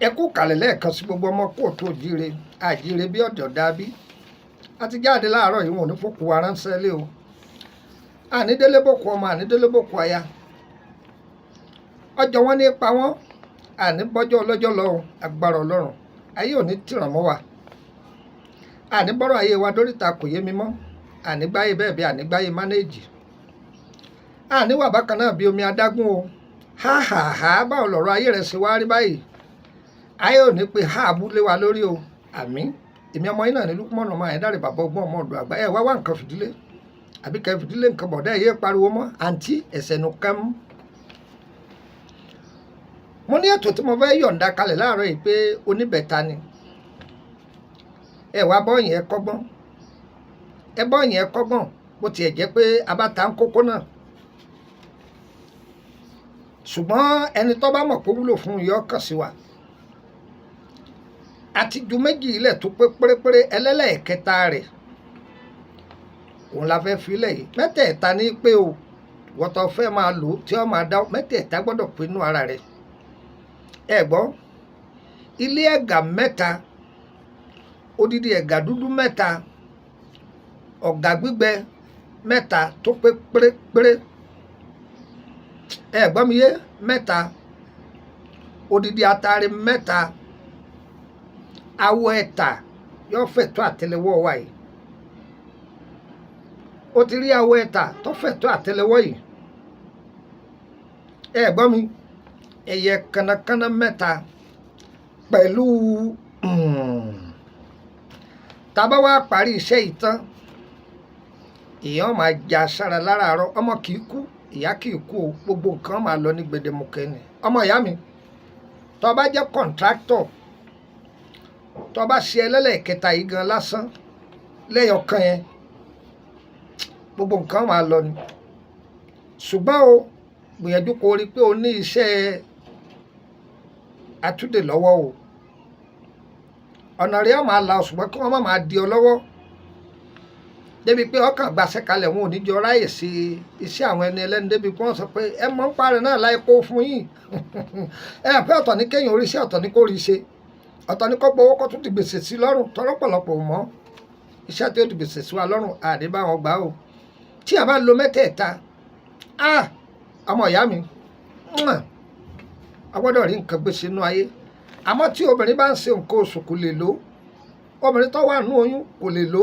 ẹ kú kàlẹ̀ lẹ́ẹ̀kan sí gbogbo ọmọ kóòtù òjíire àjíire bí ọ̀dọ̀ dábí a ti jáde láàárọ̀ yìí wọn ò ní fòkù wa ránṣẹ́ lé o ànídélébòkù ọmọ ànídélébòkù aya ọjọ́ wọn ní pa wọ́n àní bọ́jọ́ ọlọ́jọ́ lọ agbára ọlọ́run ayé ò ní tìràn mọ́ wa àní bọ́rọ̀ ayé wa dóríta kò yé mi mọ́ àní gbáyé bẹ́ẹ̀ bí àní gbáyé mánéèjì àní wà bákan náà bí omi adágún o háhàhá báwo lọ̀rọ̀ ayé rẹ̀ ṣe wá rí báyìí ayé ò ní pe ha abúlé wa lórí o àmín èmi ọmọ yín náà ní Lukman ọmọ ẹ̀ dáre bàbá ọgbọ́n ọmọ ọ̀dọ̀ àgbà ẹ̀ wá nǹkan fìdílé àbí kẹ́ fìdílé nǹkan bọ̀dá ẹ̀ yé pariwo mọ́ àǹtí ẹ̀sẹ̀ nù kẹ́mú. mo ní ètò tí mo fẹ́ yọ̀ǹda kalẹ̀ láàárọ̀ yìí pé oníbẹ̀ta ni ẹ wá bọ́ọ̀yìn ẹ kọ́gbọ́n ẹ bọ́ọ̀yìn ẹ kọ́gbọ́n bó tiẹ̀ jẹ́ pé abáta ń kókó náà ṣùgbọ́n ẹni tó bá mọ̀ pé wúlò fún yọ kàn sí wa àti ju méjì ilẹ̀ tó pé pérépéré ẹlẹ́lẹ́ẹ̀kẹta rẹ̀ òun la fẹ́ filẹ̀ yìí mẹ́tẹ̀ẹ̀ta ní pé o wọ́tọ̀ fẹ́ máa lò tí ó máa dá mẹ́tẹ̀ẹ̀ta gbọ́dọ̀ pé inú ara rẹ̀ ẹ gbọ́ ilé ẹ̀gà mẹ́ta odidi ẹ̀gà dúdú mẹ́ta ọ̀gà gbígbẹ mẹ́ta tó pé pérépéré ẹ gbọ́ mi yé mẹ́ta odidi atare mẹ́ta awọ ẹ̀ta yóò fẹ̀tọ́ àtẹ́lẹwọ́ wa yìí o ti rí awọ ẹ̀ta tó fẹ̀tọ́ àtẹ́lẹwọ́ yìí ẹ gbọ́ mi ẹyẹ kànnàkànnà mẹ́ta pẹ̀lú tàbá wa parí iṣẹ́ yìí tán èèyàn máa jà sára láràárọ̀ ọmọ kì í kú ìyá kì í kú o gbogbo nǹkan máa lọ ní gbèdémukẹ ni ọmọ ìyá mi tó bá jẹ́ kọ̀ǹtráktọ̀ tó bá ṣe ẹlẹ́lẹ́kẹta yìí gan lásán lẹ́yọ̀kan yẹn gbogbo nǹkan máa lọ ni ṣùgbọ́n o gbìyànjú kó rí pé o ní iṣẹ́ àtúndè lọ́wọ́ o ọ̀nà rẹ̀ máa la ṣùgbọ́n kí wọ́n má máa di ọ lọ́wọ́ débi pé ọkàn gbàṣẹ kalẹ̀ wọn ò ní jọ ráyè sí iṣẹ́ àwọn ẹni ẹlẹ́ni débi pé wọ́n sọ pé ẹ mọ̀ ń parẹ́ náà láì kó fún yín ẹ pé ọ̀tọ̀ ní kéèyàn oríṣẹ́ ọ̀tọ̀ ní kó rí ṣe ọ̀tọ̀ ní kó gbowó kó tún ti gbèsè sí lọ́rùn tọ́lọ́pọ̀lọpọ̀ mọ́ iṣẹ́ tí ó ti gbèsè sí wa lọ́rùn àdébá wọn gbà o tí a bá lo mẹ́tẹ̀ẹ̀ta ọmọ ìyá mi a gbọ́dọ̀ rí nǹkan gbèsè inú ayé àmọ́ tí obìnrin bá ń ṣe nǹkan oṣù kò lè lò obìnrin tó wà nínú oyún kò lè lò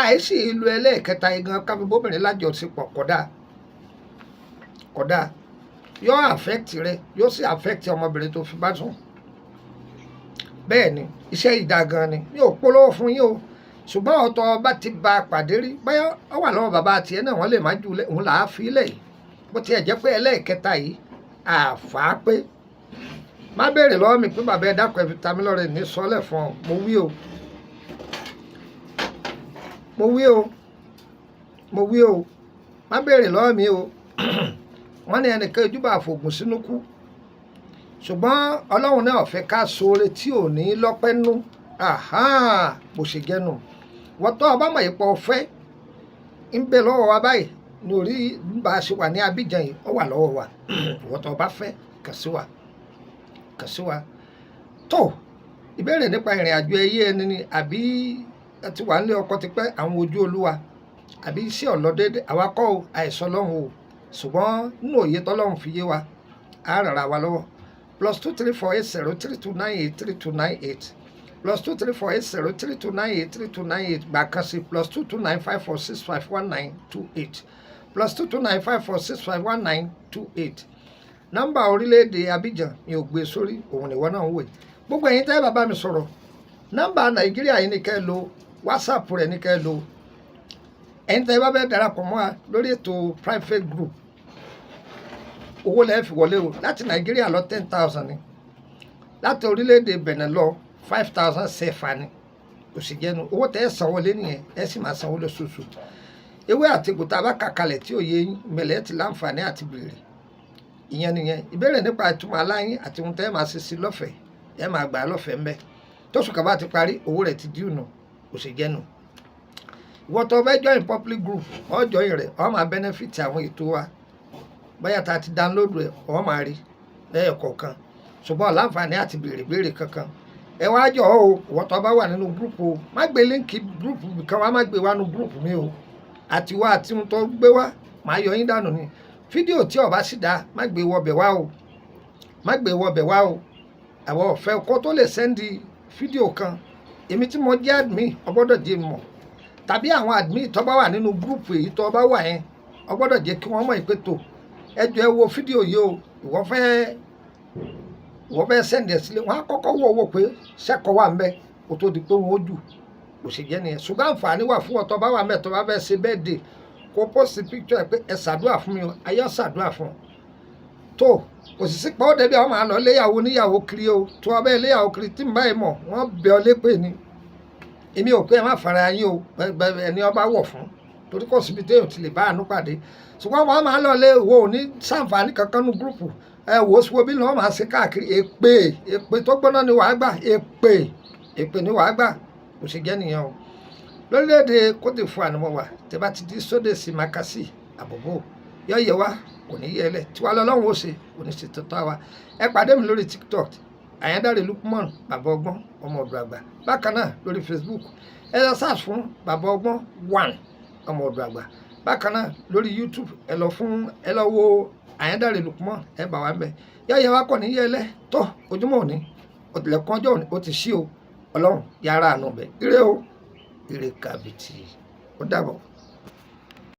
àìsí ìlú ẹlẹ́ẹ̀kẹta igan kábíbóbìnrin lájọṣepọ̀ kódà yóò affect rẹ yóò sì affect ọmọbìnrin tó fi bá sùn bẹ́ẹ̀ ni iṣẹ́ ìdá gan ni mi ò polówó fún yín o ṣùgbọ́n ọ̀tọ̀ bá ti ba pàdé rí báyọ̀ ọ wà lọ́wọ́ bàbá tiẹ̀ náà wọ́n lè má ju òun là á fi lẹ̀ yìí bó tiẹ̀ jẹ́ pé ẹlẹ́ẹ̀kẹta yìí àfà pé má béèrè lọ́wọ́ mi pé bàbá ẹ dákun ẹ fi ta mí lọ́rẹ ní sọ́lẹ̀ fún ọ mo wí o má béèrè lọ́wọ́ mi o wọ́n ní ẹnìkan ojúbà àfògùn sínú kú ṣùgbọ́n ọlọ́run náà fẹ́ ká sóore tí ò ní lọ́pẹ́ nú bó ṣe jẹ́nu wọ́n tọ́ ọba mọ̀ ipò ọ̀fẹ́ ń bẹ lọ́wọ́ wa báyìí ní orí bá a ṣe wà ní Abidjan yìí ó wà lọ́wọ́ wa wọ́n tọ́ ọba fẹ́ kàn sí wa tó ìbéèrè nípa ìrìn àjò ẹyẹ ẹni ni àbí ẹ ti wà nílé ọkọ tipẹ́ àwọn ojú olúwa àbí iṣẹ́ ọ̀lọ́dẹ́dẹ́ àwa kọ́ o àìsàn lọ́hùn o ṣùgbọ́n nínú òye tọ́lọ́hùn fi yé wa á rárá wa lọ́wọ́ +2348032983298 +2348032983298 gbà kan sí +22954651928 +22954651928 nọ́mbà orílẹ̀-èdè Abidjan mi ò gbé sórí òun nìwọ náà ń wè gbogbo ẹ̀yin tẹ́ bàbá mi sọ̀rọ̀ nọ́mbà Nàìjíríà yìí ní kẹ́ lo WhatsApp rẹ̀ ní kẹ́ lo ẹ̀yin tẹ́ bá bẹ́ẹ̀ darapọ̀ mọ́ wa lórí ètò private group owó lẹ́ẹ̀ fi wọlé o láti Nàìjíríà lọ 10,000 ni láti orílẹ̀-èdè Benin lọ 5,000 CFA ni kò sì jẹ́nu owó tẹ́ ẹ san wọlé nìyẹn ẹ sì máa san wọlé ṣoṣù ewé àti gbòtà bá kàkalẹ̀ tí ò yé yín mẹ̀lẹ́ ti láǹfààní àti béèrè ìyẹn nìyẹn ìbéèrè nípa ìtumọ̀ aláyín àti ohun tẹ́ ẹ máa ṣe sí lọ́fẹ̀ẹ́ ẹ máa gbà á lọ́fẹ̀ẹ́ ńbẹ tóṣù kàbá ti parí owó rẹ̀ ti díù nù kò sì jẹ́nu ìwọ́n tó fẹ́ join public group ọ́ join rẹ̀ ọ́ máa benefit àwọn ètò wa bóyá tá a ti download rẹ̀ ọ́ máa rí lẹ́yọ̀ kọ̀ọ̀kan ṣùgbọ́n láǹfààní àti béèrè kankan ẹ wá jọ o ìwọ tó bá wà nínú gúrùpù o má gbé líǹkì gúrùpù kan wá má gbé wá nínú gúrùpù mi o àti wá àti ohun tó gbé wá má yọ yín dànù ni fídíò tí ó bá sì dá má gbé wọbẹ̀ wá o má gbé wọbẹ̀ wá o àwọn ọ̀fẹ́ kó tó lè sẹ́ndì fídíò kan èmi tí mo jẹ́ admin ọgbọ́dọ̀ jẹ́ mọ̀ tàbí àwọn admin tó bá wà nínú gúrùpù èyí tó bá wà yẹn ọgbọ́dọ̀ jẹ́ kí wọ́n mọ̀ ìpè tó ẹ jọ̀ọ́ ẹ wo fídíò yìí o ìwọ fẹ́ sẹ́ndì ẹ̀ sílẹ̀ wọ́n á kọ́kọ́ wò pé sẹ́kọ̀ọ́ wà ń bẹ kó tó di pé wọ́n ó jù kò sì jẹ́ nìyẹn ṣùgbọ́n àǹfààní wà fún ọ̀tọ̀ bá wà mẹ́tọ́ bá fẹ́ ṣe bẹ́ẹ̀ dé kó post picture ẹ̀ pé ẹ ṣàdúrà fún mi o ayọ́ ṣàdúrà fún ọ tó kò sì sí pé ó débi ọmọ àná léyàwó níyàwó kiri o tó ọbẹ̀ léyàwó kiri tí n báyìí mọ̀ wọ́n bẹ ọ lépè ni èmi ò pé ẹ má fara yín o ẹni ọba wọ̀ fún torí kò síbi téèyàn ti lè bá àánú pàdé ṣùgbọ́n wọ́n máa ń lọ lé wo ní sàǹfààní kankan ní gúrùpù ẹ wò ó sí wo bí wọ́n máa ṣe káàkiri èpè tó gbóná ni wàá gbà èpè ni wàá gbà kò sì jẹ́ nìyẹn o lórílẹ̀‐èdè Côte d'Ivoire ni mo wà tẹ́ bá ti di sóde sí makasi àbòbò yọ yẹ wá kò ní yẹ lẹ tiwa lọ́lọ́run ó ṣe kò ní ṣe tọ́tọ́ wa ẹ pàdé mi lórí TikTok Àyándáré Lukman bàbá ọgbọ́n ọmọ ọ̀dọ̀ àgbà bákan náà lórí Facebook ẹ lọ search fún bàbá ọgbọ́n 1 ọmọ ọ̀dọ̀ àgbà bákan náà lórí YouTube ẹ lọ wo Àyándáré Lukman ẹ bá wa ń bẹ yọ yẹ wá kò ní yẹ lẹ tọ́ ojúmọ́ òní òtìlẹ̀kùn ọjọ́ òní ó ti ṣí o Ọlọ́run yàrá àánú bẹ̀ ire o ire kàbìtì ó dàbọ̀.